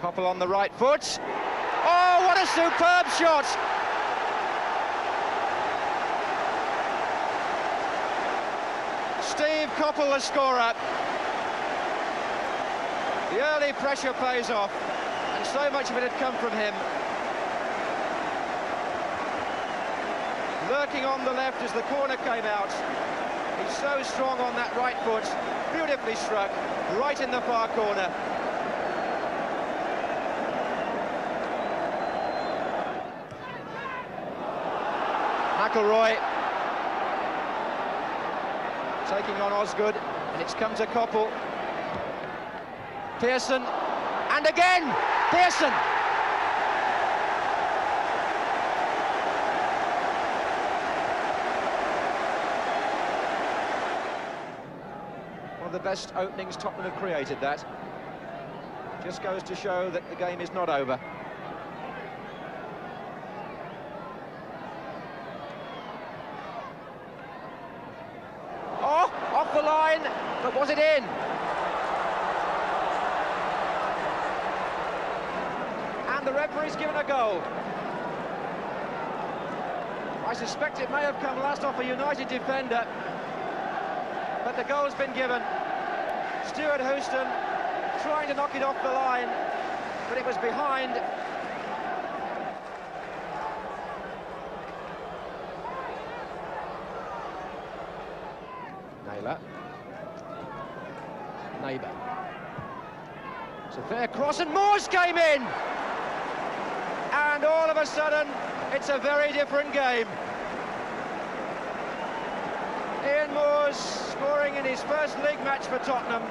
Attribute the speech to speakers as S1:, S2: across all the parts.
S1: Coppell on the right foot. Oh, what a superb shot! Steve Coppell, the scorer. The early pressure pays off, and so much of it had come from him. Lurking on the left as the corner came out. He's so strong on that right foot. Beautifully struck, right in the far corner. McIlroy taking on Osgood, and it's come to Coppell. Pearson, and again, Pearson! One of the best openings Tottenham have created, that. Just goes to show that the game is not over. Oh, off the line, but was it in? And the referee's given a goal. I suspect it may have come last off a United defender, but the goal's been given. Stuart Houston trying to knock it off the line, but it was behind. Neighbour. It's a fair cross, and Moores came in! And all of a sudden, it's a very different game. Ian Moores scoring in his first league match for Tottenham.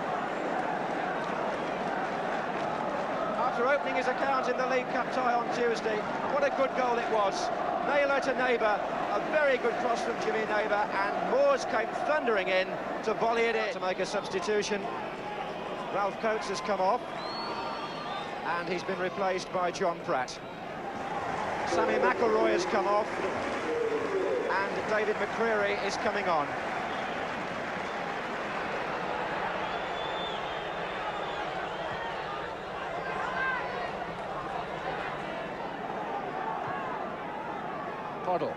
S1: After opening his account in the League Cup tie on Tuesday, what a good goal it was. Naylor to Neighbour, a very good cross from Jimmy Neighbour, and Moores came thundering in to volley it in. To make a substitution, Ralph Coates has come off, and he's been replaced by John Pratt. Sammy McIlroy has come off, and David McCreary is coming on. Hoddle.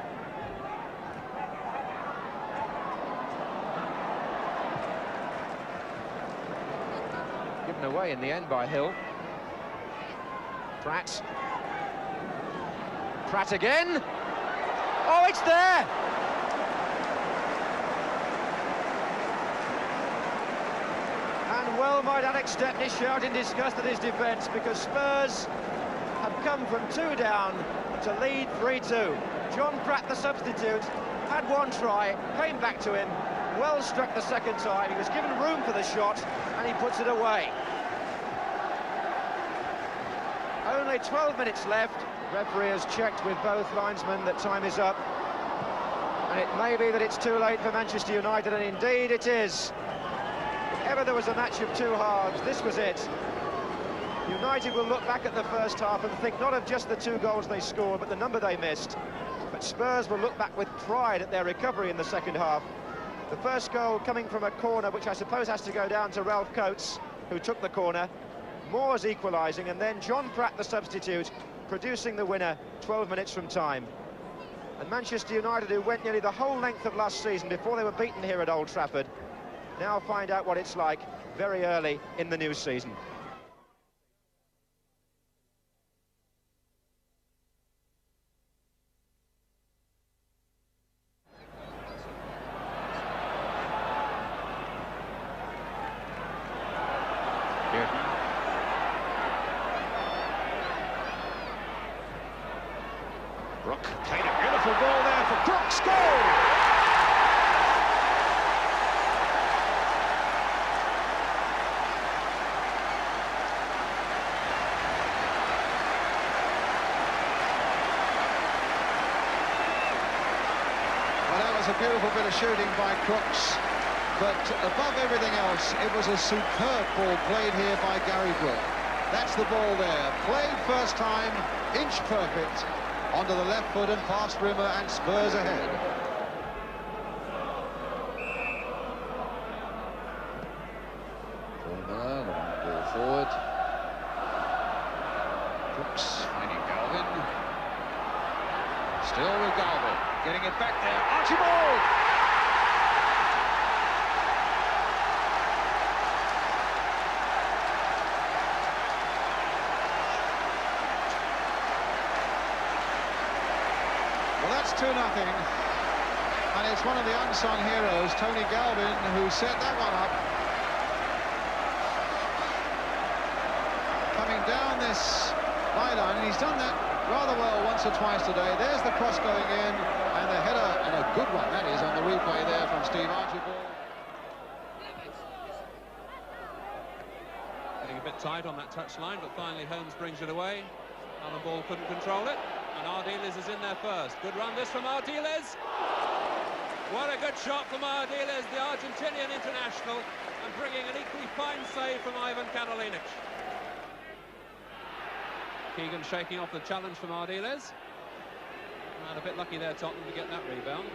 S1: Given away in the end by Hill. Pratt. Pratt again. Oh, it's there! And well might Alex Stepney shout in disgust at his defence, because Spurs have come from 2 down to lead 3-2. John Pratt, the substitute, had one try, came back to him, well struck the second time. He was given room for the shot, and he puts it away. Only 12 minutes left. Referee has checked with both linesmen that time is up, and it may be that it's too late for Manchester United, and indeed it is. If ever there was a match of 2 halves, this was it. United will look back at the first half and think not of just the 2 goals they scored, but the number they missed. But Spurs will look back with pride at their recovery in the second half. The first goal coming from a corner, which I suppose has to go down to Ralph Coates, who took the corner. Moores equalising, and then John Pratt, the substitute, producing the winner 12 minutes from time. And Manchester United, who went nearly the whole length of last season before they were beaten here at Old Trafford, now find out what it's like very early in the new season.
S2: Brook played a beautiful ball there for Crooks. Goal! Well, that was a beautiful bit of shooting by Crooks, but above everything else, it was a superb ball played here by Gary Brook. That's the ball there, played first time, inch perfect, onto the left foot and past Rimmer, and Spurs ahead. Paul Miller, long ball forward. Crooks finding Galvin. Still with Galvin, getting it back there. Archibald! Well, that's 2-0. And it's one of the unsung heroes, Tony Galvin, who set that one up. Coming down this byline, and he's done that rather well once or twice today. There's the cross going in, and the header, and a good one that is on the replay there from Steve Archibald.
S3: Getting a bit tight on that touchline, but finally Holmes brings it away. Alan Ball couldn't control it, and Ardiles is in there first. Good run this from Ardiles. What a good shot from Ardiles, the Argentinian international, and bringing an equally fine save from Ivan Kanalinic. Keegan shaking off the challenge from Ardiles. And a bit lucky there, Tottenham, to get that rebound.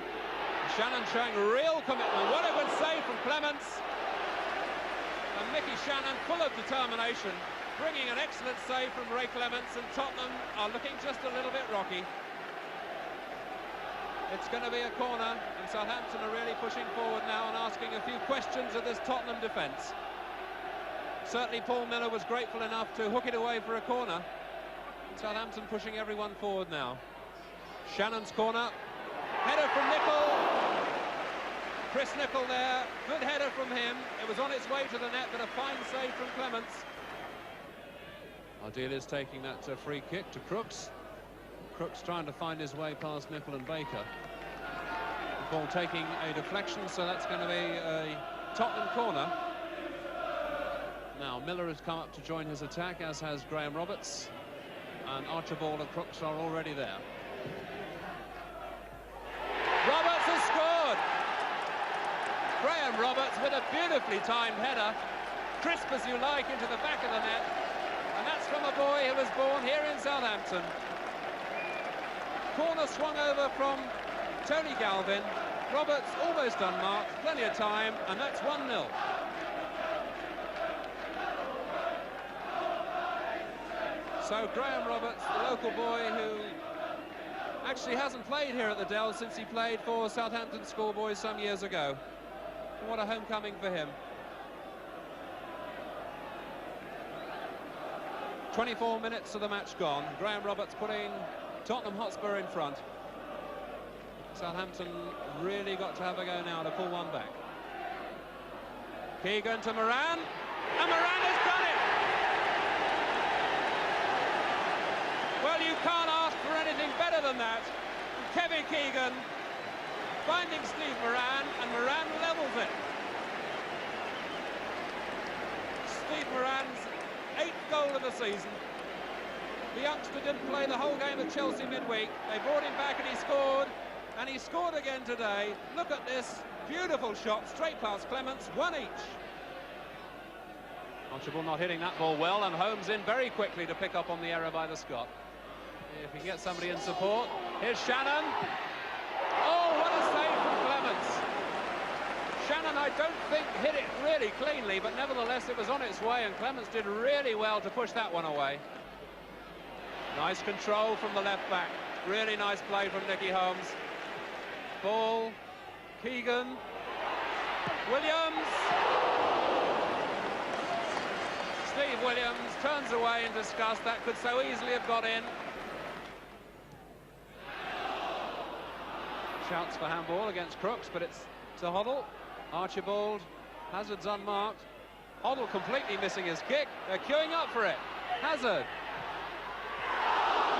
S3: Shannon showing real commitment. What a good save from Clements. And Mickey Shannon, full of determination, bringing an excellent save from Ray Clements, and Tottenham are looking just a little bit rocky. It's going to be a corner, and Southampton are really pushing forward now and asking a few questions of this Tottenham defence. Certainly Paul Miller was grateful enough to hook it away for a corner. Southampton pushing everyone forward now. Shannon's corner. Header from Nicol. Chris Nicol there. Good header from him. It was on its way to the net, but a fine save from Clements. Ardiles taking that free kick to Crooks. Crooks trying to find his way past Nicol and Baker. The ball taking a deflection, so that's going to be a Tottenham corner. Now Miller has come up to join his attack, as has Graham Roberts. And Archibald and Crooks are already there. Roberts has scored! Graham Roberts with a beautifully timed header, crisp as you like, into the back of the net. And that's from a boy who was born here in Southampton. Corner swung over from Tony Galvin. Roberts almost unmarked, plenty of time, and that's 1-0. So Graham Roberts, the local boy who actually hasn't played here at the Dell since he played for Southampton schoolboys some years ago. What a homecoming for him. 24 minutes of the match gone. Graham Roberts putting Tottenham Hotspur in front. Southampton really got to have a go now to pull one back. Keegan to Moran, and Moran has done it! Well, you can't ask for anything better than that. Kevin Keegan finding Steve Moran, and Moran levels it. Steve Moran's 8th goal of the season. The youngster didn't play the whole game at Chelsea midweek. They brought him back and he scored again today. Look at this beautiful shot, straight past Clements, one each. Archibald not hitting that ball well, and Holmes in very quickly to pick up on the error by the Scot. If he gets somebody in support, here's Shannon. Oh, what a save from Clements. Shannon, I don't think, hit it really cleanly, but nevertheless it was on its way, and Clements did really well to push that one away. Nice control from the left back. Really nice play from Nicky Holmes. Ball, Keegan, Williams. Steve Williams turns away in disgust. That could so easily have got in. Shouts for handball against Crooks, but it's to Hoddle. Archibald, Hazard's unmarked. Hoddle completely missing his kick. They're queuing up for it. Hazard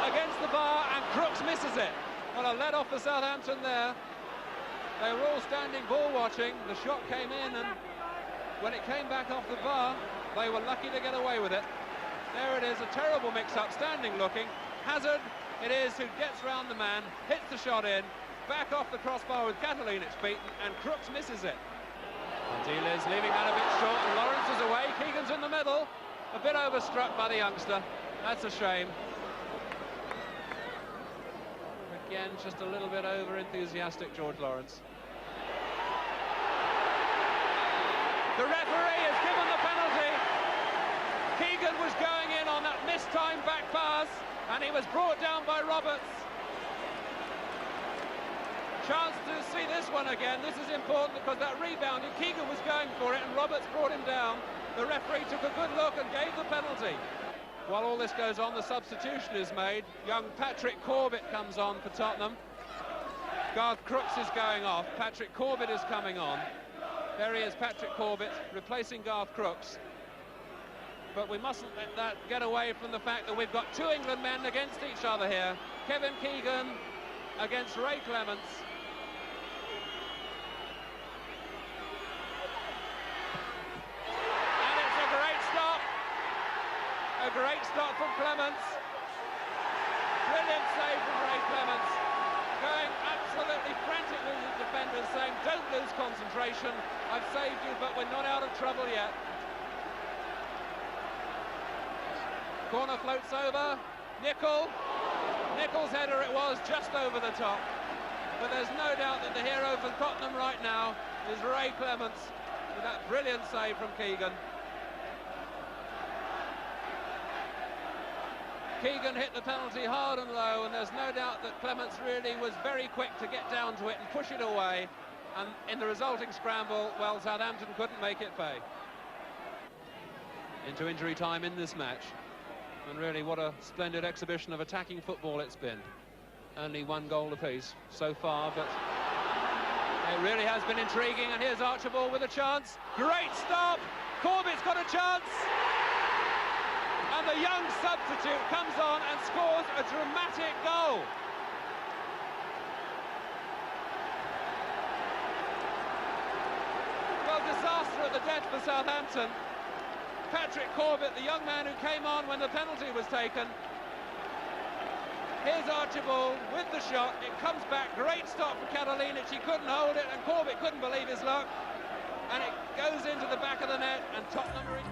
S3: against the bar, and Crooks misses it. Well, a let off for Southampton there. They were all standing ball watching. The shot came in, and when it came back off the bar, they were lucky to get away with it. There it is, a terrible mix-up, standing looking. Hazard, it is, who gets round the man, hits the shot in, back off the crossbar with Catalinic beaten, and Crooks misses it. Ardiles leaving that a bit short, and Lawrence is away. Keegan's in the middle, a bit overstruck by the youngster. That's a shame. Again, just a little bit over-enthusiastic, George Lawrence. The referee has given the penalty. Keegan was going in on that mistimed back pass, and he was brought down by Roberts. Chance to see this one again. This is important because that rebounded. Keegan was going for it and Roberts brought him down. The referee took a good look and gave the penalty. While all this goes on, the substitution is made. Young Patrick Corbett comes on for Tottenham. Garth Crooks is going off. Patrick Corbett is coming on. There he is, Patrick Corbett, replacing Garth Crooks. But we mustn't let that get away from the fact that we've got two England men against each other here. Kevin Keegan against Ray Clements. A great stop from Clements. Brilliant save from Ray Clements. Going absolutely frantic with the defenders, saying, don't lose concentration. I've saved you, but we're not out of trouble yet. Corner floats over. Nichol's header it was, just over the top. But there's no doubt that the hero for Tottenham right now is Ray Clements with that brilliant save from Keegan. Keegan hit the penalty hard and low, and there's no doubt that Clements really was very quick to get down to it and push it away, and in the resulting scramble, well, Southampton couldn't make it pay. Into injury time in this match, and really what a splendid exhibition of attacking football it's been. Only one goal apiece so far, but it really has been intriguing, and here's Archibald with a chance. Great stop! Corbett's got a chance! And the young substitute comes on and scores a dramatic goal. Well, disaster at the death for Southampton. Patrick Corbett, the young man who came on when the penalty was taken. Here's Archibald with the shot. It comes back. Great stop for Catalinic. He couldn't hold it, and Corbett couldn't believe his luck. And it goes into the back of the net, and Tottenham are in.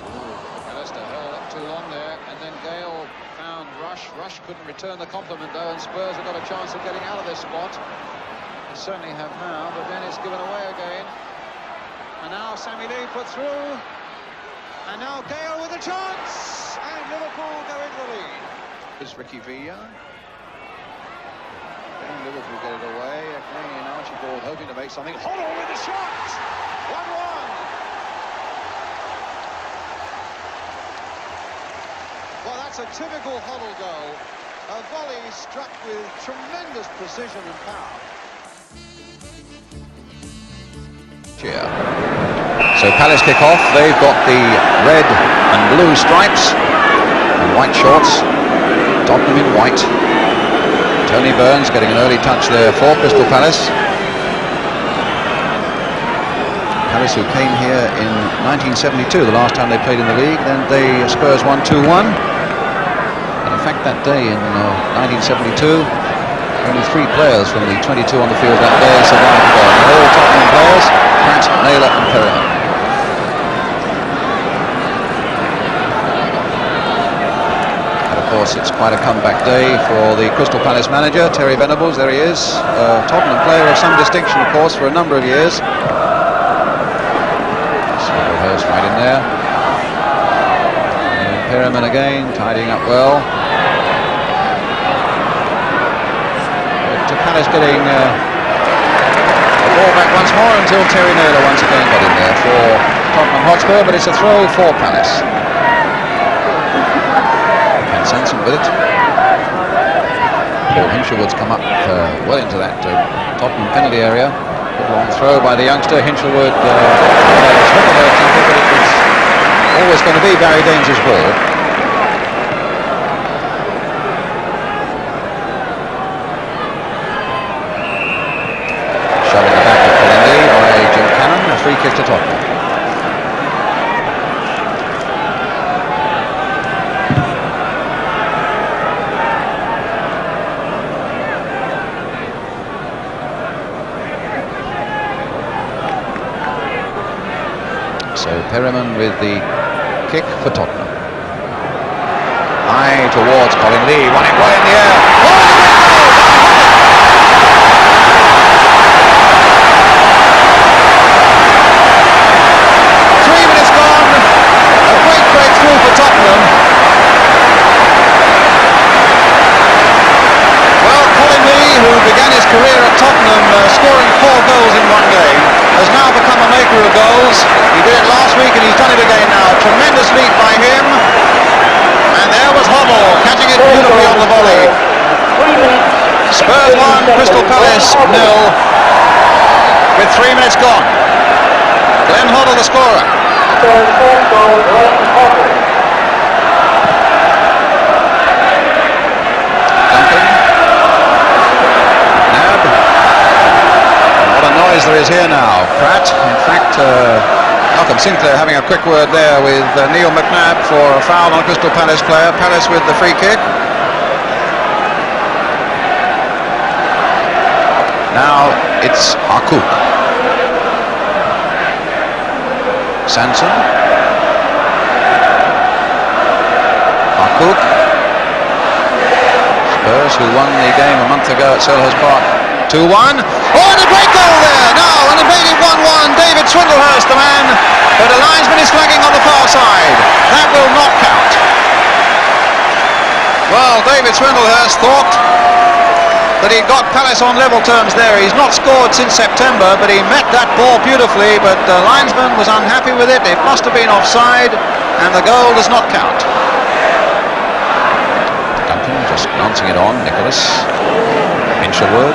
S2: Alistair held up too long there, and then Gale found Rush. Rush couldn't return the compliment though, and Spurs have got a chance of getting out of this spot. They certainly have now, but then it's given away again. And now Sammy Lee put through, and now Gale with a chance, and Liverpool go into the lead. Here's Ricky Villa. Then Liverpool get it away. Again, Archibald hoping to make something. Hoddle with the shot! 1-1. Well, that's a typical Hoddle goal. A volley struck with tremendous precision and power.
S4: Yeah. So Palace kick off. They've got the red and blue stripes and white shorts. Tottenham in white. Tony Burns getting an early touch there for Crystal Palace. Palace, who came here in 1972, the last time they played in the league. Then Spurs won 2-1. In fact, that day in 1972, only 3 players from the 22 on the field that day survived the goal. All Tottenham players, Pratt, Naylor and Perriman. And of course, it's quite a comeback day for the Crystal Palace manager, Terry Venables. There he is, a Tottenham player of some distinction, of course, for a number of years. So Hurst right in there. And Perriman again, tidying up well. Palace getting the ball back once more until Terry Naylor once again got in there for Tottenham Hotspur, but it's a throw for Palace. Ken Sanson with it. Paul Hinchelwood's come up well into that Tottenham penalty area. Good long throw by the youngster Hinchelwood. But it was always going to be Barry Daines' ball. Free kick to Tottenham. So Perriman with the kick for Tottenham. High towards Colin Lee, won it well in the air. Palace 0 with 3 minutes gone. Glenn Hoddle, the scorer. Duncan. Nab. What a noise there is here now. Pratt, in fact, Malcolm Sinclair having a quick word there with Neil McNabb for a foul on a Crystal Palace player. Palace with the free kick. Now it's Harkouk. Sanson. Harkouk. Spurs, who won the game a month ago at Selhurst Park, 2-1. Oh, and a great goal there! Now, and it made it 1-1. David Swindlehurst, the man, but the linesman is flagging on the far side. That will not count. Well, David Swindlehurst thought that he got Palace on level terms there. He's not scored since September, but he met that ball beautifully, but the linesman was unhappy with it. It must have been offside, and the goal does not count. Duncan just glancing it on. Nicholas. Hinshelwood.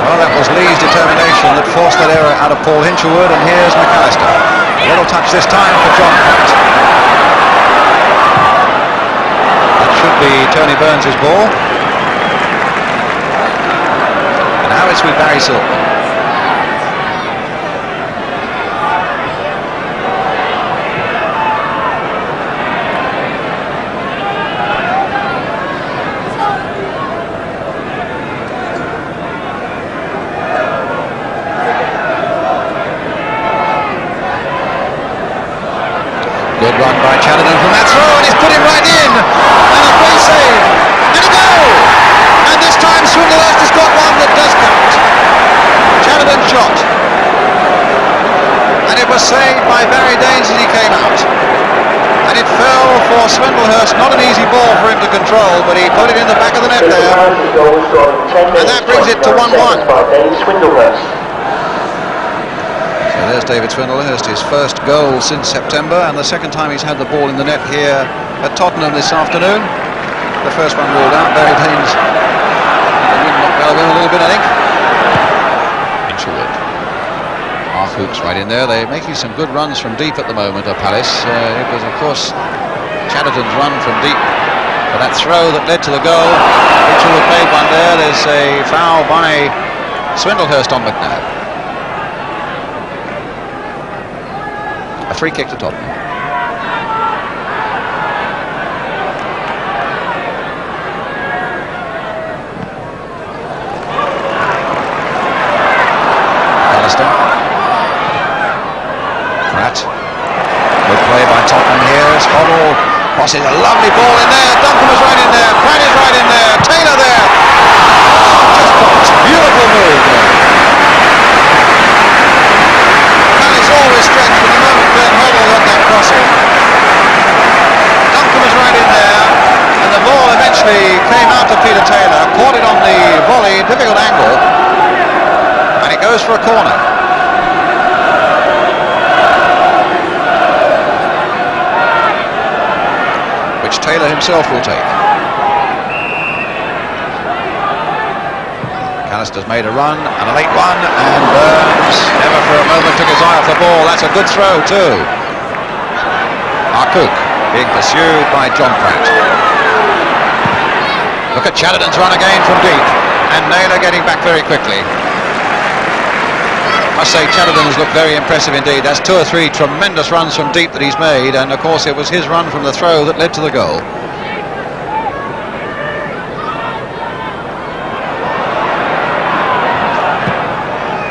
S4: Well, that was Lee's determination that forced that error out of Paul Hinshelwood, and here's McAllister. A little touch this time for John Pratt. Should be Tony Burns' ball. And now it's with Barry Silver. Good run by Chatterton from that throw, and he's put him right in. And a great save. And a goal! And this time Swindlehurst has got one that does count. Chatterton's shot. And it was saved by Barry Daines as he came out. And it fell for Swindlehurst. Not an easy ball for him to control, but he put it in the back of the net there. And that brings it to 1-1. There's David Swindlehurst, his first goal since September, and the second time he's had the ball in the net here at Tottenham this afternoon. The first one ruled out. Barry Daines knocked Melvin a little bit, I think. Hinshelwood. Harkouk's right in there. They're making some good runs from deep at the moment at Palace. It was, of course, Chatterton's run from deep for that throw that led to the goal. Hinshelwood made one there. There's a foul by Swindlehurst on McNabb. A free kick to Tottenham. Alistair. Pratt. Good play by Tottenham here. Hoddle crosses a lovely ball in there. Duncan was right in there. Pratt is right in there. Taylor there. Just crossed. Beautiful move there. Palace always stretched from the moment Glenn Hoddle got that crossing. Duncan was right in there, and the ball eventually came out to Peter Taylor, caught it on the volley, difficult angle, and it goes for a corner. Which Taylor himself will take. McAllister's made a run, and a late one, and Burns never for a moment took his eye off the ball. That's a good throw too. Harkouk being pursued by John Pratt. Look at Chatterton's run again from deep, and Naylor getting back very quickly. I must say Chatterton has looked very impressive indeed. That's 2 or 3 tremendous runs from deep that he's made, and of course it was his run from the throw that led to the goal.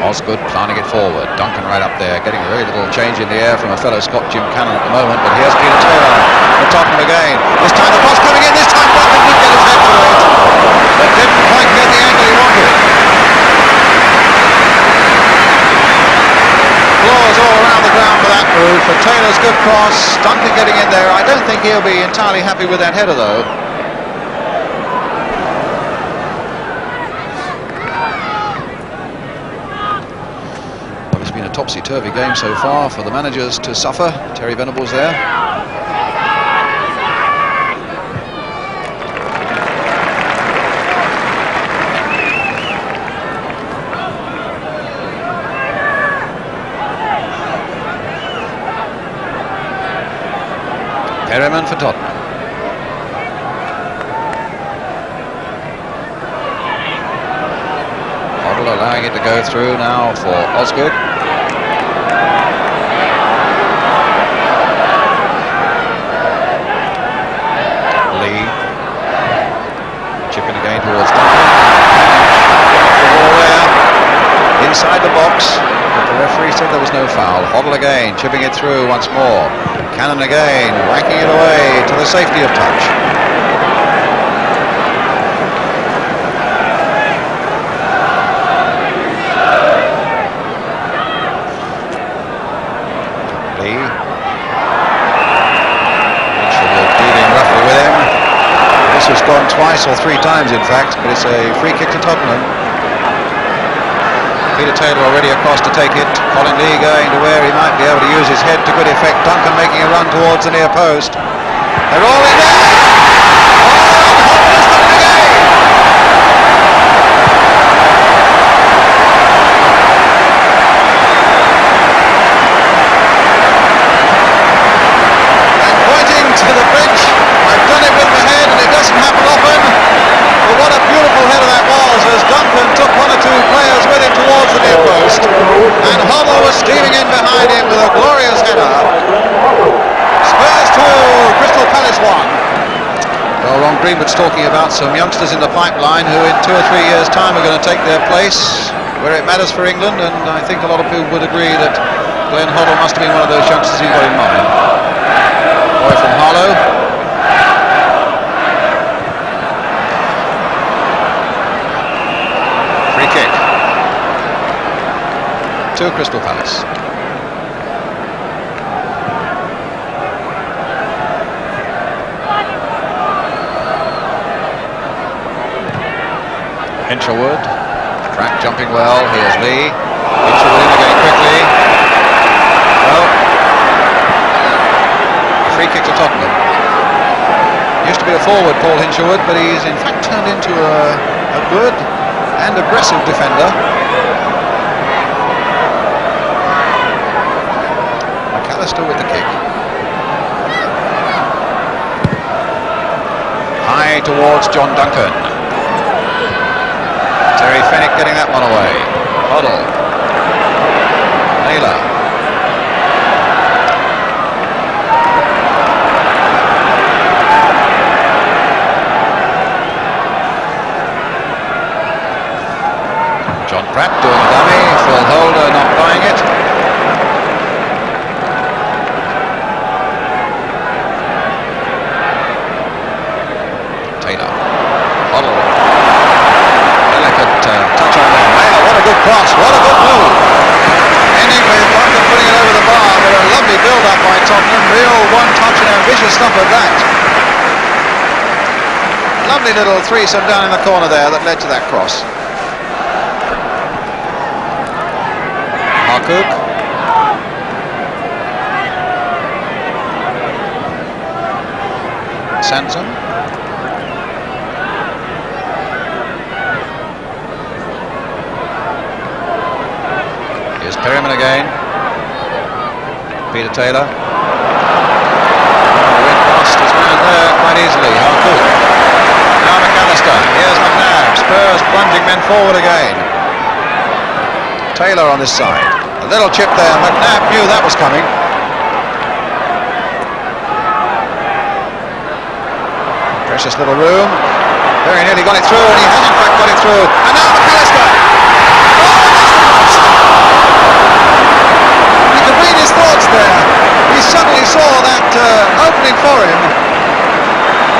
S4: Osgood planting it forward. Duncan right up there, getting very little change in the air from a fellow Scot, Jim Cannon, at the moment. But here's Peter Taylor for Tottenham again. This time the cross coming in. This time Duncan did get his head to it, but didn't quite get the angle he wanted. Applause all around the ground for that move. For Taylor's good cross. Duncan getting in there. I don't think he'll be entirely happy with that header though. A topsy-turvy game so far for the managers to suffer. Terry Venables there. Perryman for Tottenham. Hoddle allowing it to go through now for Osgood. Lee. Chipping again towards Duncan. The ball there. Inside the box. But the referee said there was no foul. Hoddle again, chipping it through once more. Cannon again, whacking it away to the safety of touch. Lee. Dealing roughly with him. This has gone twice or three times, in fact, but it's a free kick to Tottenham. Peter Taylor already across to take it. Colin Lee going to where he might be able to use his head to good effect. Duncan making a run towards the near post. They're all in there! And pointing to the bench, I've done it with my head and it doesn't happen often. But what a beautiful header that was as Duncan took one or two players with him towards the near post. And Hoddle was steaming in behind him with a glorious header. Spurs 2, Crystal Palace 1. Well, Ron Greenwood's talking about some youngsters in the pipeline who in 2 or 3 years' time are going to take their place where it matters for England, and I think a lot of people would agree that Glenn Hoddle must have been one of those youngsters he's got in mind. Boy from Harlow. Free kick to Crystal Palace. Hinchelwood, track jumping well. Here's Lee. Hinchelwood in again quickly. Well, a free kick to Tottenham. Used to be a forward, Paul Hinchelwood, but he's in fact turned into a good and aggressive defender. McAllister with the kick. High towards John Duncan. Terry Fenwick getting that one away. Hoddle. Naylor. John Pratt doing a dummy. Phil Holder not buying it. Taylor. Hoddle. Touch on there. Wow, what a good cross, what a good move. Ending with Duncan putting it over the bar, but a lovely build-up by Tottenham. Real one-touch and ambitious stuff of that. Lovely little threesome down in the corner there that led to that cross. Harcook. Sansom. Perryman again. Peter Taylor. Went past his man there quite easily. Harcook. Now McAllister. Here's McNabb. Spurs plunging men forward again. Taylor on this side. A little chip there. McNabb knew that was coming. Precious little room. Very nearly got it through, and he has in fact got it through. And now McAllister. His thoughts there. He suddenly saw that opening for him.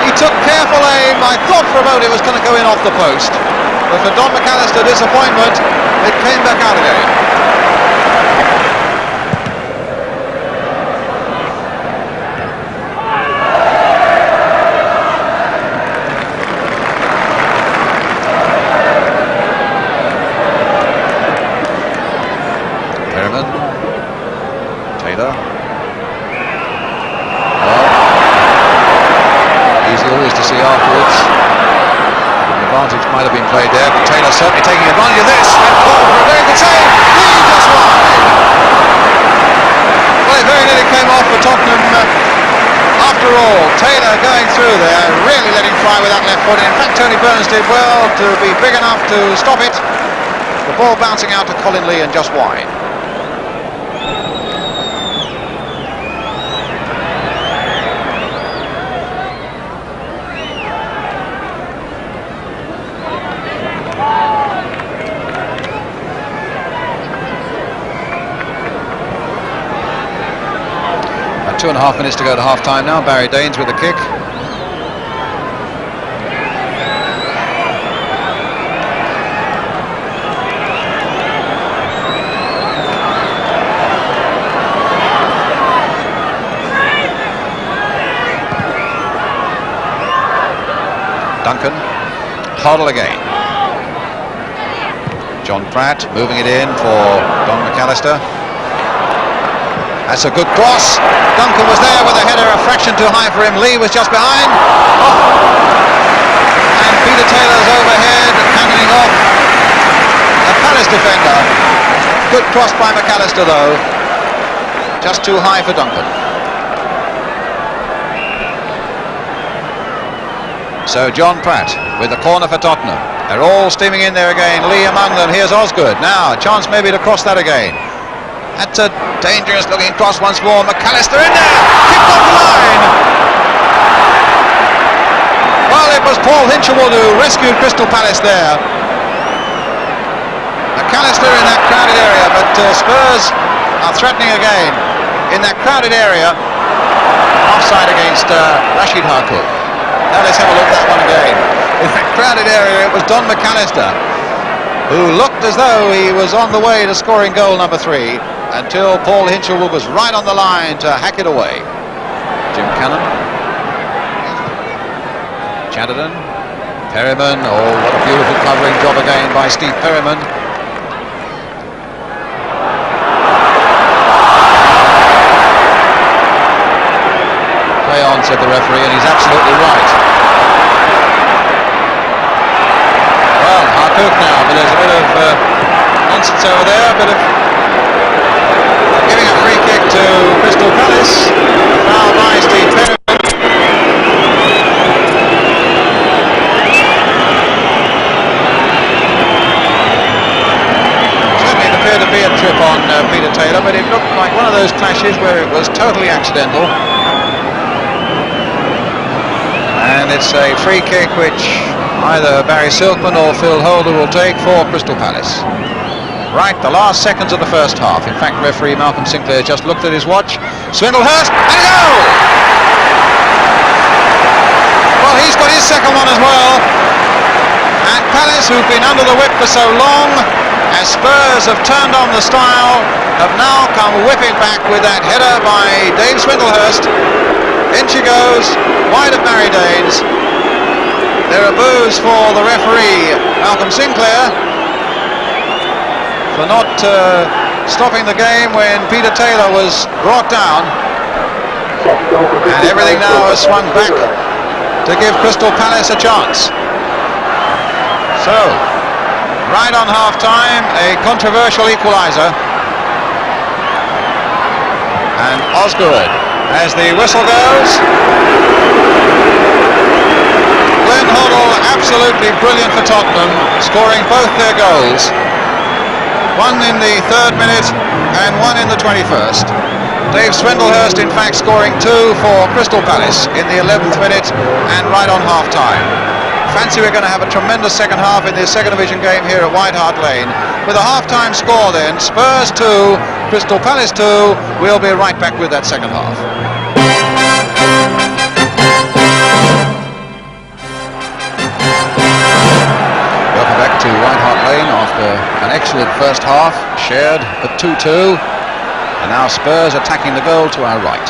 S4: He took careful aim. I thought for a moment it was going to go in off the post, but for Don McAllister, disappointment, it came back out again. Might have been played there, but Taylor certainly taking advantage of this. And Paul for a very good save. He just wide. Well, it very nearly came off for Tottenham after ball. Taylor going through there, really letting fly with that left foot. In fact, Tony Burns did well to be big enough to stop it. The ball bouncing out to Colin Lee and just wide. About 2.5 minutes to go to half-time now. Barry Daines with the kick. Duncan, Hoddle again. John Pratt moving it in for Don McAllister. That's a good cross. Duncan was there with a header a fraction too high for him. Lee was just behind. Oh. And Peter Taylor's overhead, cannoning off a Palace defender. Good cross by McAllister though. Just too high for Duncan. So John Pratt with the corner for Tottenham. They're all steaming in there again. Lee among them. Here's Osgood. Now a chance maybe to cross that again. That's a dangerous looking cross once more. McAllister in there. Kicked off the line. Well, it was Paul Hinchelwood who rescued Crystal Palace there. McAllister in that crowded area, but Spurs are threatening again in that crowded area. Offside against Rashid Harcourt. Now let's have a look at that one again. In that crowded area, it was Don McAllister who looked as though he was on the way to scoring goal number 3 until Paul Hinchelwood was right on the line to hack it away. Jim Cannon. Chatterton. Perryman. Oh, what a beautiful covering job again by Steve Perryman. Play on, said the referee, and he's absolutely right. Well, Harcourt now, but there's a bit of nonsense over there, a bit of giving a free kick to Crystal Palace. Foul by Steve Perryman. Certainly it appeared to be a trip on Peter Taylor, but it looked like one of those clashes where it was totally accidental. And it's a free kick which either Barry Silkman or Phil Holder will take for Crystal Palace. Right, the last seconds of the first half. In fact, referee Malcolm Sinclair just looked at his watch. Swindlehurst, and a goal! Well, he's got his second one as well. And Palace, who've been under the whip for so long, as Spurs have turned on the style, have now come whipping back with that header by Dave Swindlehurst. In she goes, wide of Barry Daines. There are boos for the referee, Malcolm Sinclair, for not stopping the game when Peter Taylor was brought down. And everything now has swung back to give Crystal Palace a chance. So, right on half-time, a controversial equaliser. And Osgood, as the whistle goes. Glenn Hoddle, absolutely brilliant for Tottenham, scoring both their goals. One in the 3rd minute and one in the 21st. Dave Swindlehurst, in fact, scoring 2 for Crystal Palace in the 11th minute and right on half-time. Fancy we're going to have a tremendous second half in this second division game here at White Hart Lane. With a half-time score then, Spurs 2, Crystal Palace 2. We'll be right back with that second half. Welcome back to White Hart Lane after an excellent first half, shared at 2-2. And now Spurs attacking the goal to our right.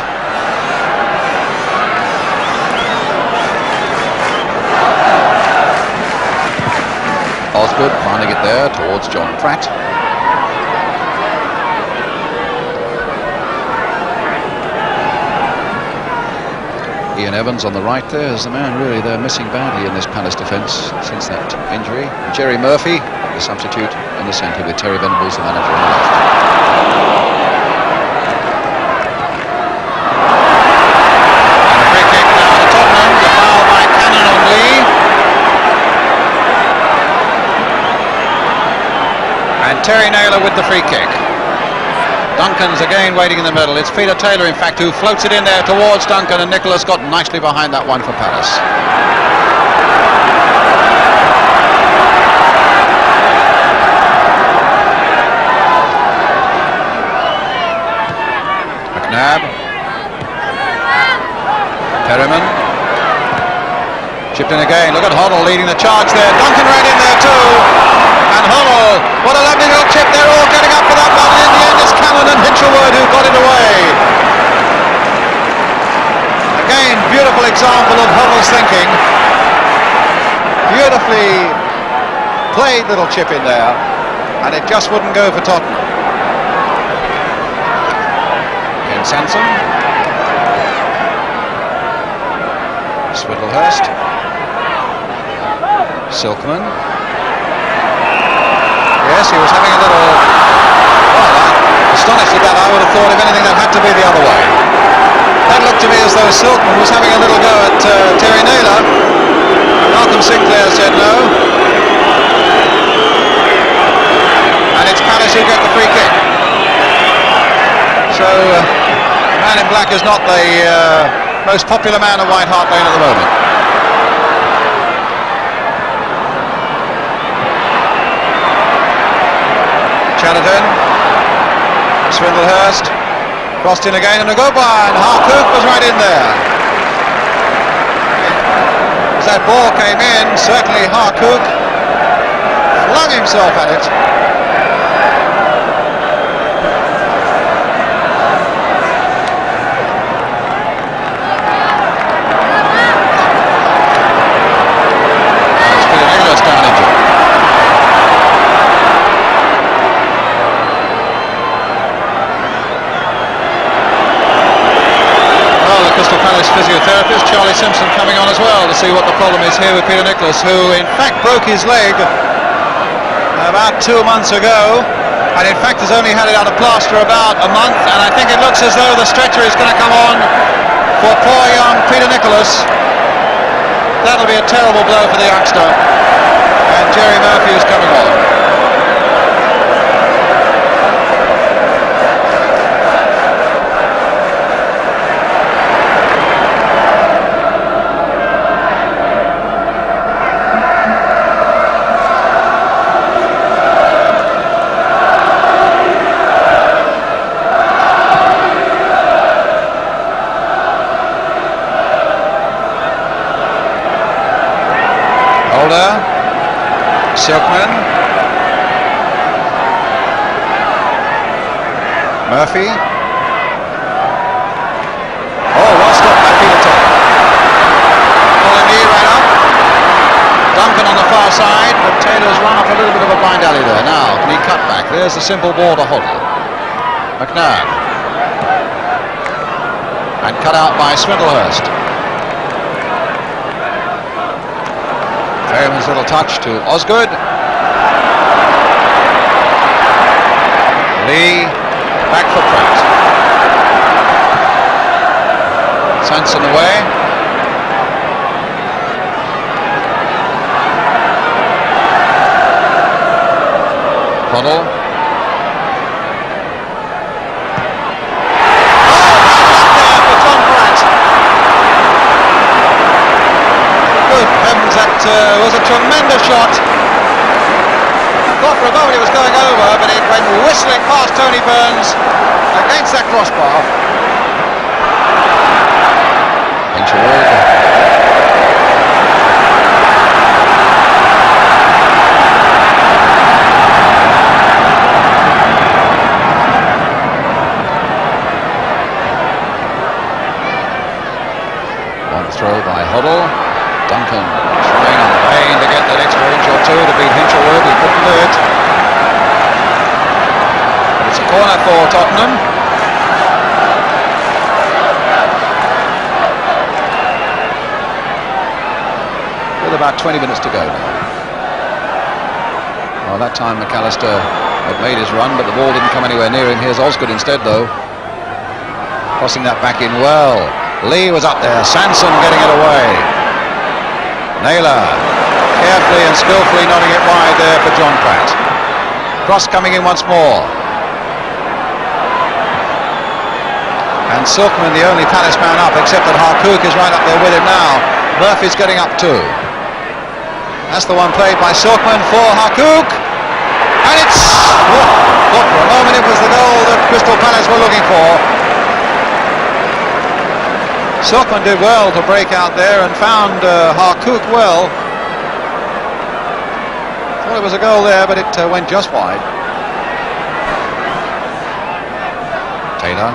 S4: Osgood finding it there towards John Pratt. Ian Evans on the right there is the man really they're missing badly in this Palace defence since that injury. Jerry Murphy, the substitute in the centre, with Terry Venables, the manager, on the left. And a free kick Terry Naylor with the free kick. Duncan's again waiting in the middle. It's Peter Taylor, in fact, who floats it in there towards Duncan, and Nicholas got nicely behind that one for Palace. McNabb. Perryman. Chipped in again. Look at Hoddle leading the charge there. Duncan ran in there too. And Hoddle, what a lovely little chip. They're all getting up for that one. And in the end, it's Cannon and Hinchelwood who got it away. Again, beautiful example of Hoddle's thinking. Beautifully played little chip in there. And it just wouldn't go for Tottenham. Ken Sansom. Swindlehurst. Silkman. Yes, he was having a little... Well, I'm astonished at that. I would have thought, if anything, that had to be the other way. That looked to me as though Silkman was having a little go at Terry Naylor. Malcolm Sinclair said no. And it's Palace who get the free kick. So, the man in black is not the most popular man at White Hart Lane at the moment. Chatterton, Swindlehurst, crossed in again and a go by, and Harcourt was right in there. As that ball came in, certainly Harcourt flung himself at it. Physiotherapist Charlie Simpson coming on as well to see what the problem is here with Peter Nicholas, who in fact broke his leg about 2 months ago, and in fact has only had it out of plaster about a month, and I think it looks as though the stretcher is going to come on for poor young Peter Nicholas. That'll be a terrible blow for the youngster, and Jerry Murphy is coming on. Silkman, Murphy. Oh, well stopped by Peter Taylor. Colony ran up. Duncan on the far side, but Taylor's run off a little bit of a blind alley there. Now, can he cut back? There's the simple ball to Hoddle. McNabb. And cut out by Swindlehurst. Perryman's little touch to Osgood. Lee back for Pratt. Sanson away. Hoddle. That was a tremendous shot. I thought for a moment it was going over, but it went whistling past Tony Burns against that crossbar. Hinchelwood. On the throw by Hoddle. Duncan trying in vain to get that extra inch or two to beat Hinchelwood. He couldn't do it. But it's a corner for Tottenham. With about 20 minutes to go now. Well, that time McAllister had made his run, but the ball didn't come anywhere near him. Here's Osgood instead, though. Crossing that back in well. Lee was up there. Sanson getting it away. Naylor carefully and skillfully nodding it wide there for John Pratt. Cross coming in once more. And Silkman, the only Palace man up, except that Harkook is right up there with him now. Murphy's getting up too. That's the one played by Silkman for Harkook. And it's... Thought for a moment it was the goal that Crystal Palace were looking for. Silkman did well to break out there and found Harkook well. Thought it was a goal there, but it went just wide. Taylor.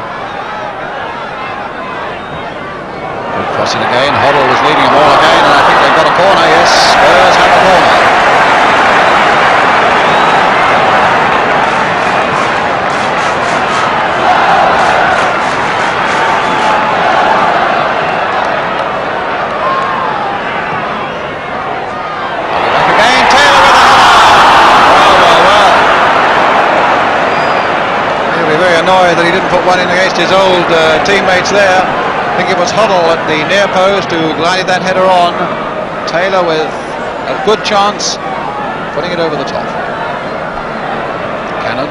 S4: Good crossing again. Hoddle was leading them all again, and I think they've got a corner. Yes, Spurs have the corner. Annoyed that he didn't put one in against his old teammates there. I think it was Hoddle at the near post who glided that header on. Taylor with a good chance, putting it over the top. Cannon.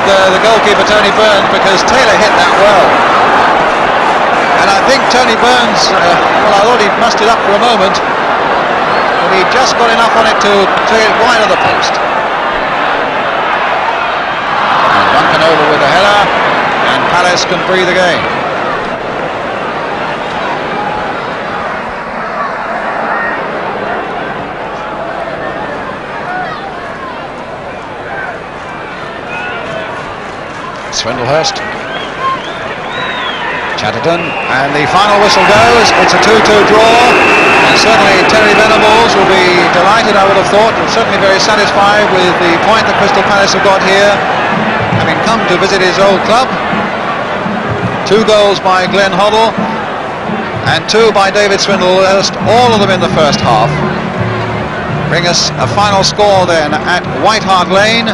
S4: The goalkeeper Tony Burns, because Taylor hit that well, and I think Tony Burns, well, I thought he mussed it up for a moment, but he just got enough on it to clear it wide of the post. And Duncan over with the header, and Palace can breathe again. Swindlehurst, Chatterton, and the final whistle goes. It's a 2-2 draw, and certainly Terry Venables will be delighted, I would have thought, and certainly very satisfied with the point that Crystal Palace have got here, having come to visit his old club. 2 goals by Glenn Hoddle and 2 by David Swindlehurst, all of them in the first half. Bring us a final score then at White Hart Lane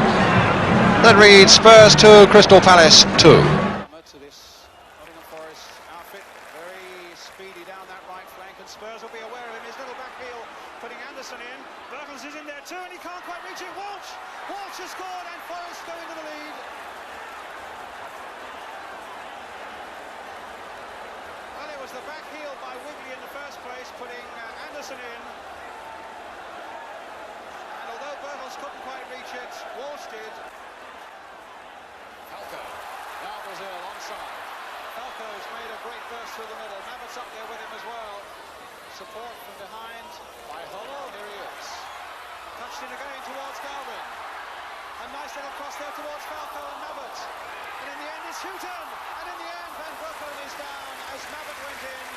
S4: that reads Spurs 2, Crystal Palace 2.
S2: To this Nottingham Forest outfit, very speedy down that right flank, and Spurs will be aware of him. His little back heel, putting Anderson in. Burkinshaw is in there too, and he can't quite reach it. Walsh has scored, and Forest go into the lead. Well, it was the back heel by Wigley in the first place, putting Anderson in. And although Burkinshaw couldn't quite reach it, Walsh did. Now Brazil onside. Falco's made a great burst through the middle. Mabbott's up there with him as well. Support from behind by Hoddle. Here he is. Touched in again towards Galvin. A nice little cross there towards Falco and Mabbott. And in the end it's Houghton. And in the end Van Broecklyn is down as Mabbott went in.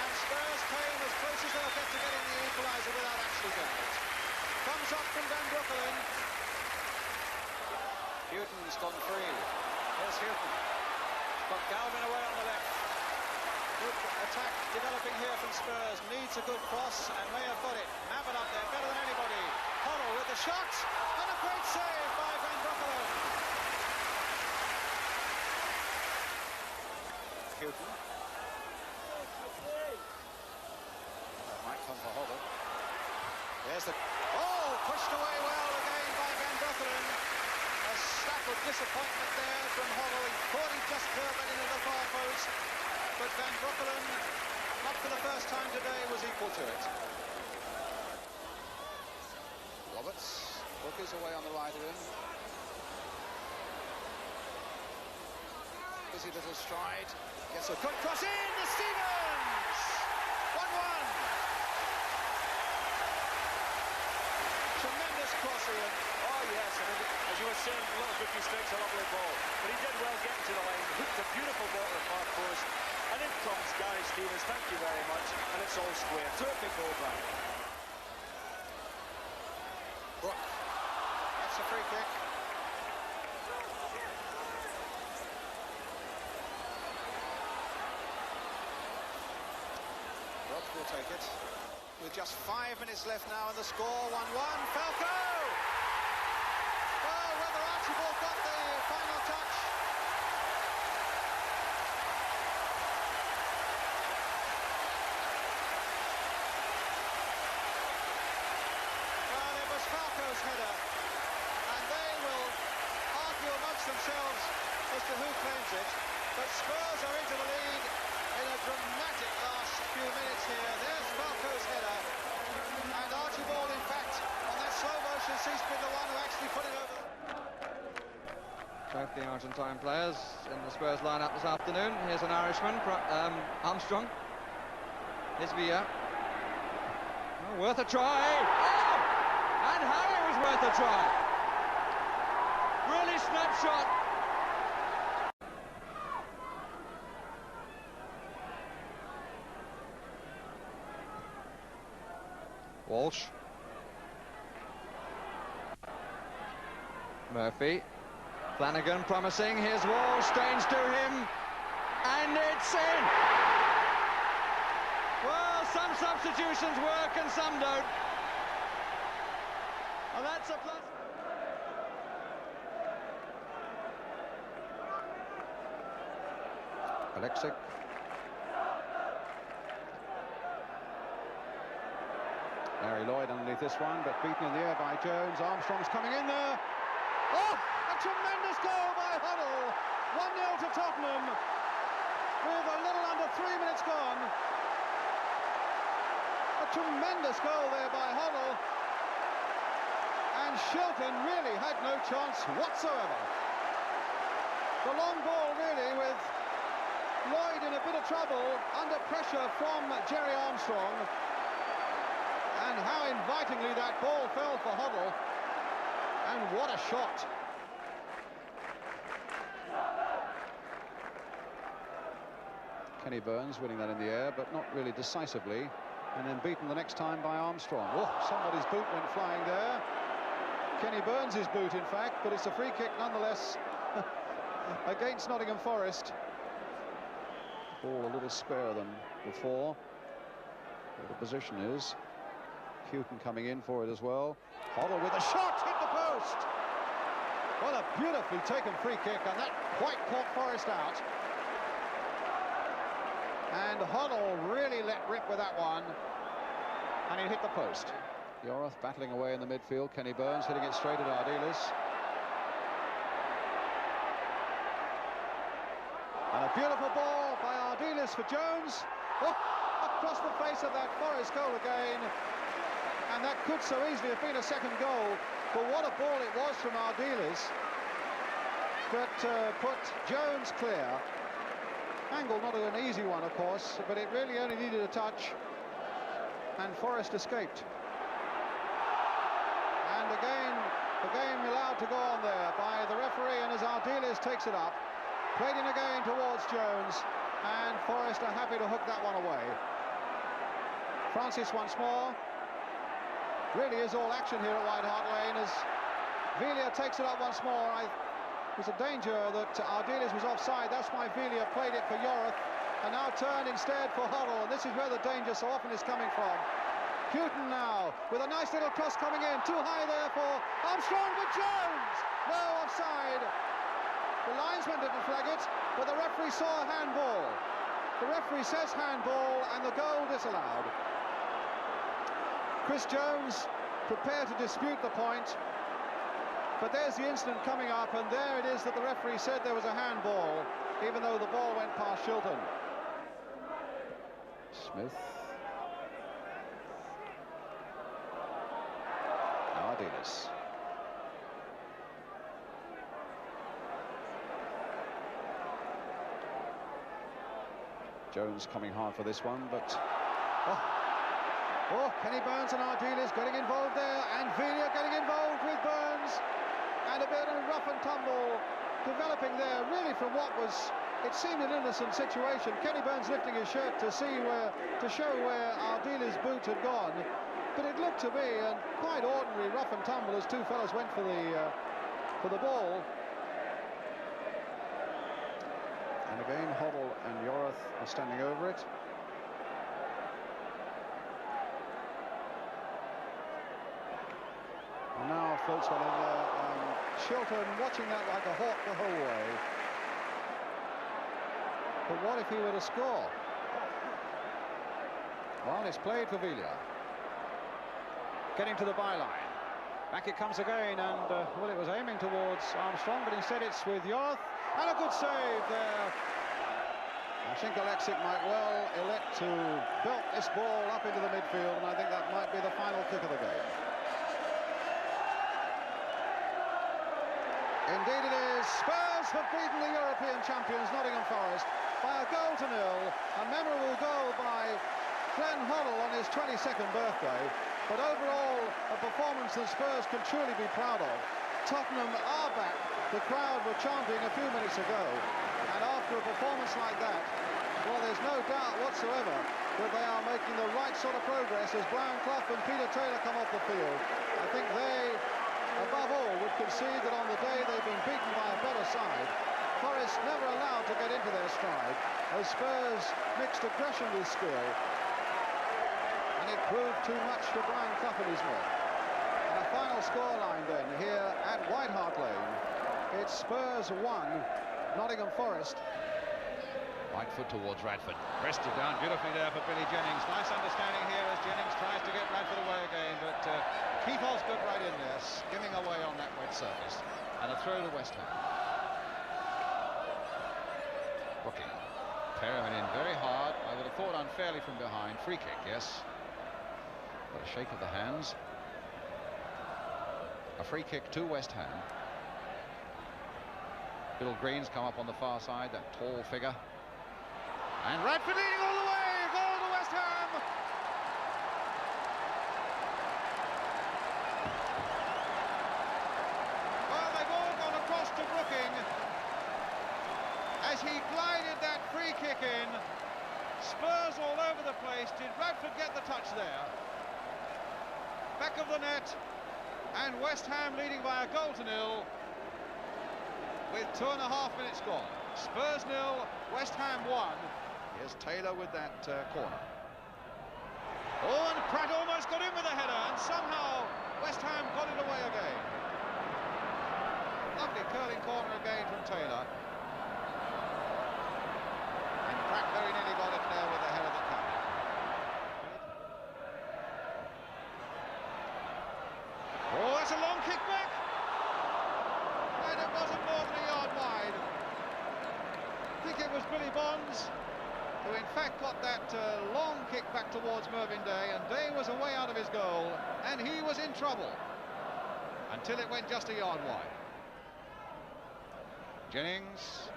S2: And Spurs came as close as they'll get to getting the equaliser without actually getting it. Comes up from Van Broecklyn. Houghton's gone free. There's Houghton. Got Galvin away on the left. Good attack developing here from Spurs. Needs a good cross and may have got it. Mabbott up there, better than anybody. Hoddle with the shot. And a great save by Van Broecklyn. Houghton. That might come for Hoddle. There's the... Oh, pushed away well again by Van Broecklyn. A slap of disappointment there from Hoddle. He thought he just curved it into the far post, but Van Broecklyn, not for the first time today, was equal to it. Roberts, Hook is away on the right of him. Busy little stride, gets a good cross in to Stevens! 1-1. Tremendous cross in. Oh yes, and as you were
S5: shame little Bookie strikes a lovely ball, but he did well getting to the line, hooked a beautiful ball at the far post, and in comes Gary Stevens, thank you very much, and it's all square. Terrific goal back.
S2: Brook. That's a free kick. Brook will take it. With just 5 minutes left now and the score 1-1. Falco! Oh, whether Archibald got the final touch. Well, it was Falco's header, and they will argue amongst themselves as to who claims it. But Spurs are into the lead in a dramatic last few minutes here. There's Falco's header, and Archibald, in fact, on that slow motion, seems to be the one who actually put it over.
S3: Both the Argentine players in the Spurs lineup this afternoon. Here's an Irishman, Armstrong. Here's Villa. Oh, worth a try. Oh! And how it was worth a try. Really snapshot. Walsh. Murphy. Flanagan promising. Here's Walsh. Staines to him. And it's in. Well, some substitutions work and some don't. And that's a plus.
S4: Alexic. Larry Lloyd underneath this one, but beaten in the air by Jones. Armstrong's coming in there. Oh, a tremendous goal by Huddle. 1-0 to Tottenham with a little under 3 minutes gone. A tremendous goal there by Huddle. And Shilton really had no chance whatsoever. The long ball really with Lloyd in a bit of trouble under pressure from Jerry Armstrong. And how invitingly that ball fell for Huddle. And what a shot. Kenny Burns winning that in the air, but not really decisively. And then beaten the next time by Armstrong. Oh, somebody's boot went flying there. Kenny Burns' boot, in fact, but it's a free kick nonetheless against Nottingham Forest. Ball a little spare than before. Where the position is. Houghton coming in for it as well. Hoddle with a shot, hit the post. What a beautifully taken free kick, and that quite caught Forest out. And Hoddle really let rip with that one, and he hit the post. Yorath battling away in the midfield. Kenny Burns hitting it straight at Ardiles. And a beautiful ball by Ardiles for Jones. Oh, across the face of that Forest goal again. And that could so easily have been a second goal, but what a ball it was from Ardiles that put Jones clear. Angle not an easy one, of course, but it really only needed a touch, and Forest escaped. And again, the game allowed to go on there by the referee, and as Ardiles takes it up, played in again towards Jones, and Forest are happy to hook that one away. Francis once more. Really is all action here at White Hart Lane as Villa takes it up once more. There's a danger that Ardiles was offside. That's why Villa played it for Yorath and now turned instead for Huddle. And this is where the danger so often is coming from. Houghton now with a nice little cross coming in. Too high there for Armstrong, but Jones! No, offside. The linesman didn't flag it, but the referee saw a handball. The referee says handball and the goal disallowed. Chris Jones prepared to dispute the point, but there's the incident coming up, and there it is that the referee said there was a handball, even though the ball went past Shilton. Smith. Ardiles. Jones coming hard for this one, but... Oh, Kenny Burns and Ardiles getting involved there, and Villa getting involved with Burns.
S2: And a bit of rough and tumble developing there, really, from what was, it seemed, an innocent situation. Kenny Burns lifting his shirt to show where Ardili's boot had gone, but it looked to me a quite ordinary rough and tumble as two fellas went for the ball.
S4: And again, Hoddle and Yorath are standing over it. And now Floatswell in there, and Shilton watching that like a hawk the whole way. But what if he were to score? Well, it's played for Villa. Getting to the byline. Back it comes again, and well, it was aiming towards Armstrong, but instead it's with Yorath, and a good save there. I think Alexic might well elect to belt this ball up into the midfield, and I think that might be the final kick of the game. Indeed it is. Spurs have beaten the European champions Nottingham Forest by a goal to nil. A memorable goal by Glenn Hoddle on his 22nd birthday. But overall, a performance that Spurs can truly be proud of. Tottenham are back. The crowd were chanting a few minutes ago. And after a performance like that, well, there's no doubt whatsoever that they are making the right sort of progress as Brian Clough and Peter Taylor come off the field. I think they, above all, would concede that on the day they've been beaten by a better side, Forest never allowed to get into their stride, as Spurs mixed aggression with skill, and it proved too much for Brian Clough and his men. And a final scoreline then here at White Hart Lane. It's Spurs 1, Nottingham Forest.
S6: Right foot towards Radford. Pressed it down beautifully there for Billy Jennings. Nice understanding here as Jennings tries to get Radford away again, but Keith Osgood right in there, skimming away on that wet surface. And a throw to West Ham. Booking. Perriman in very hard. I would have thought unfairly from behind. Free kick, yes. But a shake of the hands. A free kick to West Ham. Bill Green's come up on the far side, that tall figure. And Radford leading all the way. Goal to West Ham. Well, they've all gone across to Brooking as he glided that free kick in. Spurs all over the place. Did Radford get the touch there? Back of the net, and West Ham leading by a goal to nil with 2.5 minutes gone. Spurs 0, West Ham 1. Here's Taylor with that corner. Oh, and Pratt almost got in with a header, and somehow West Ham got it away again. Lovely curling corner again from Taylor. And Pratt very nearly got it there with the header that counted. Oh, that's a long kick back. And it wasn't more than a yard wide. I think it was Billy Bonds who in fact got that long kick back towards Mervyn Day, and Day was away out of his goal, and he was in trouble until it went just a yard wide. Jennings.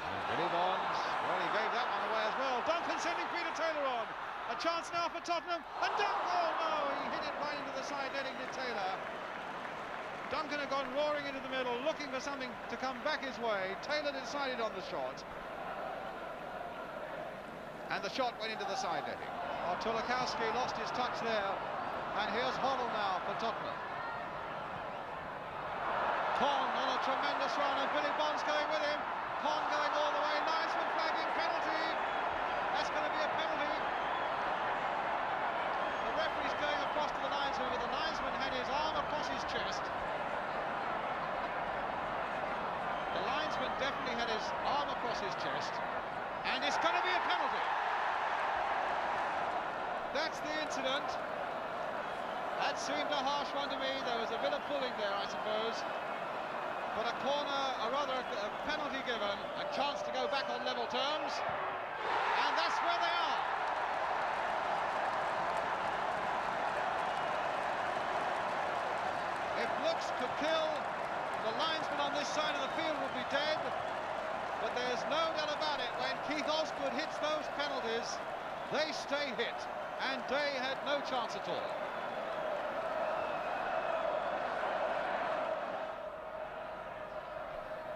S6: And Billy Bonds, well, he gave that one away as well. Duncan sending Peter Taylor on. A chance now for Tottenham, and Duncan, oh no, he hit it right into the side netting to Taylor. Duncan had gone roaring into the middle, looking for something to come back his way. Taylor decided on the shot. And the shot went into the side netting. Oh, Tulikowski lost his touch there. And here's Hoddle now for Tottenham. Con on a tremendous run, and Billy Bonds going with him. Con going all the way, linesman flagging, penalty. That's going to be a penalty. The referee's going across to the linesman, but the linesman had his arm across his chest. The linesman definitely had his arm across his chest, and it's going to be a penalty. That's the incident. That seemed a harsh one to me. There was a bit of pulling there, I suppose. But a corner, or rather a penalty given, a chance to go back on level terms, and that's where they are. If looks could kill, the linesman on this side of the field would be dead, but there's no doubt about it, when Keith Osgood hits those penalties, they stay hit, and Day had no chance at all.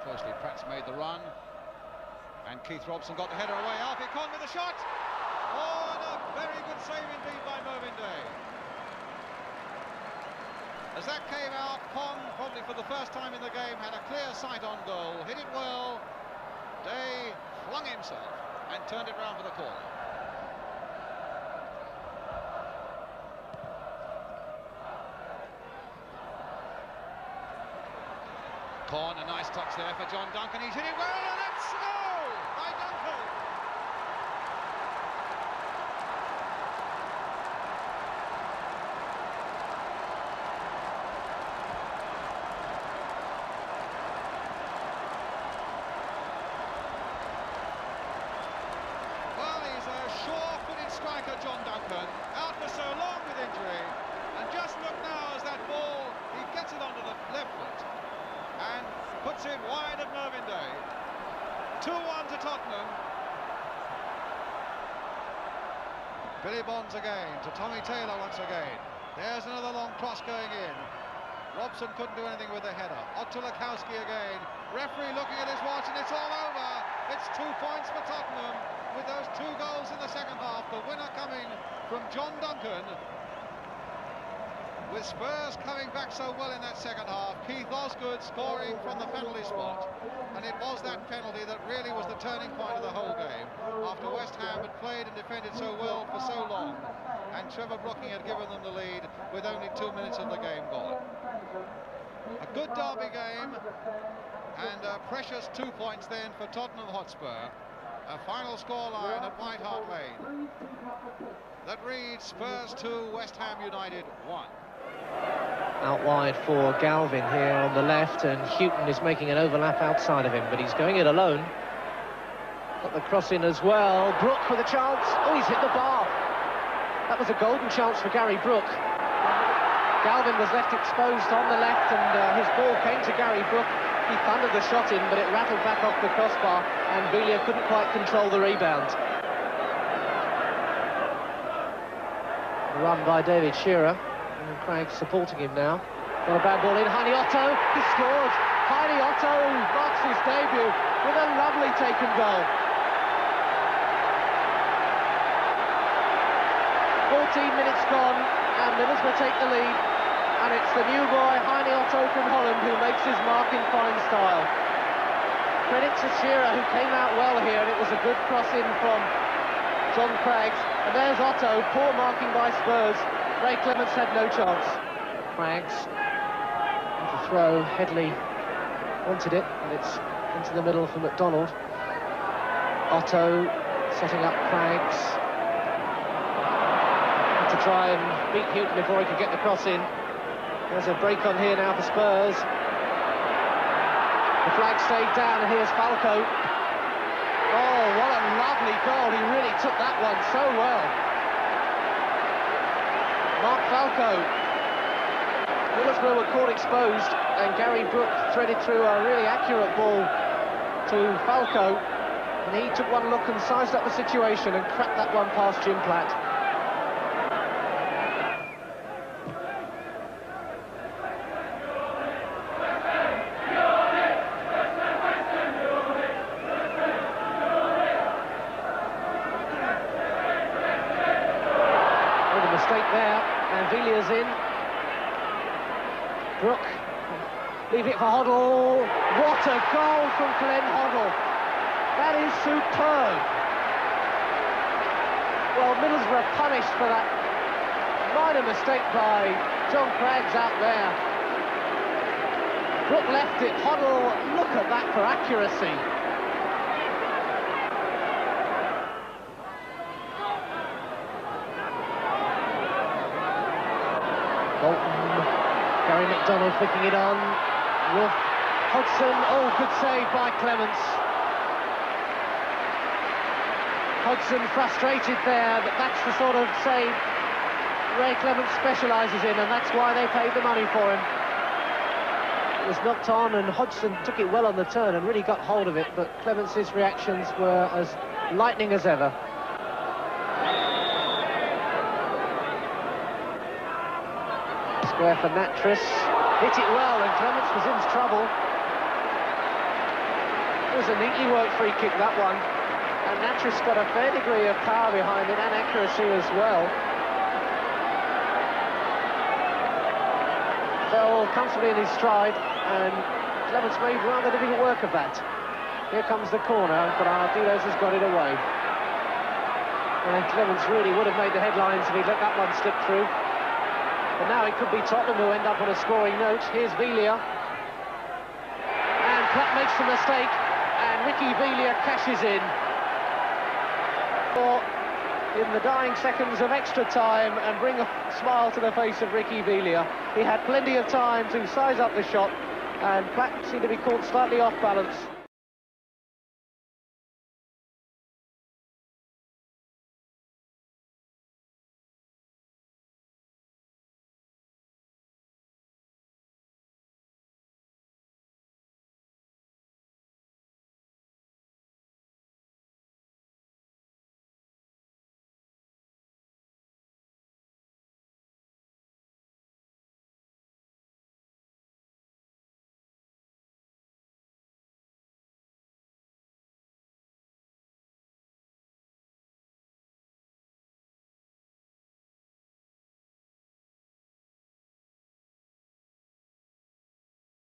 S6: closely. Pratt's made the run, and Keith Robson got the header away. Alfie Conn with the shot. Oh, and a very good save indeed by Mervyn Day. As that came out, Conn, probably for the first time in the game, had a clear sight on goal, hit it well. Day flung himself and turned it round for the corner. Conn, a nice touch there for John Duncan. He's hit it well, and it's a goal by Duncan. Well, he's a sure-footed striker, John Duncan, out for so long with injury. And just look now as that ball, he gets it onto the left foot and puts it wide of Mervyn Day. 2-1 to Tottenham. Billy Bonds again to Tommy Taylor once again. There's another long cross going in. Robson couldn't do anything with the header. Otulakowski again. Referee looking at his watch, and it's all over. It's 2 points for Tottenham with those 2 goals in the second half. The winner coming from John Duncan. With Spurs coming back so well in that second half, Keith Osgood scoring from the penalty spot. And it was that penalty that really was the turning point of the whole game. After West Ham had played and defended so well for so long, and Trevor Brooking had given them the lead with only 2 minutes of the game gone. A good derby game, and a precious 2 points then for Tottenham Hotspur. A final scoreline at White Hart Lane that reads Spurs 2, West Ham United 1.
S7: Out wide for Galvin here on the left, and Houghton is making an overlap outside of him, but he's going it alone. Got the cross in as well. Brook with a chance. Oh, he's hit the bar. That was a golden chance for Gary Brook. Galvin was left exposed on the left, and his ball came to Gary Brook. He thundered the shot in, but it rattled back off the crossbar, and Villa couldn't quite control the rebound. Run by David Shearer. And Craig supporting him now. Got a bad ball in. Heine Otto, he scored. Heine Otto marks his debut with a lovely taken goal. 14 minutes gone, and Middlesbrough take the lead. And it's the new boy, Heine Otto from Holland, who makes his mark in fine style. Credit to Shearer, who came out well here, and it was a good cross in from John Craggs. And there's Otto, poor marking by Spurs. Ray Clements had no chance. Craggs with the throw. Headley wanted it, and it's into the middle for McDonald. Otto setting up Craggs. Had to try and beat Houghton before he could get the cross in. There's a break on here now for Spurs. The flag stayed down, and here's Falco. Oh, what a lovely goal. He really took that one so well. Mark Falco. Middlesbrough were caught exposed, and Gary Brook threaded through a really accurate ball to Falco, and he took one look and sized up the situation and cracked that one past Jim Platt. Villiers in. Brook, leave it for Hoddle. What a goal from Glenn Hoddle. That is superb. Well, Middlesbrough punished for that minor mistake by John Craggs out there. Brook left it. Hoddle, look at that for accuracy. Bolton, Gary McDonald flicking it on. Wolf, Hodgson, oh, good save by Clements. Hodgson frustrated there, but that's the sort of save Ray Clements specialises in, and that's why they paid the money for him. It was knocked on, and Hodgson took it well on the turn and really got hold of it, but Clements' reactions were as lightning as ever. Square for Nattrass, hit it well, and Clements was in trouble. It was a neatly worked free kick, that one. And Natris got a fair degree of power behind it and accuracy as well. Fell comfortably in his stride, and Clements made rather difficult work of that. Here comes the corner, but Ardiles has got it away. And Clements really would have made the headlines if he'd let that one slip through. But now it could be Tottenham who end up on a scoring note. Here's Villa. And Platt makes the mistake, and Ricky Villa cashes in. In the dying seconds of extra time, and bring a smile to the face of Ricky Villa. He had plenty of time to size up the shot, and Platt seemed to be caught slightly off balance.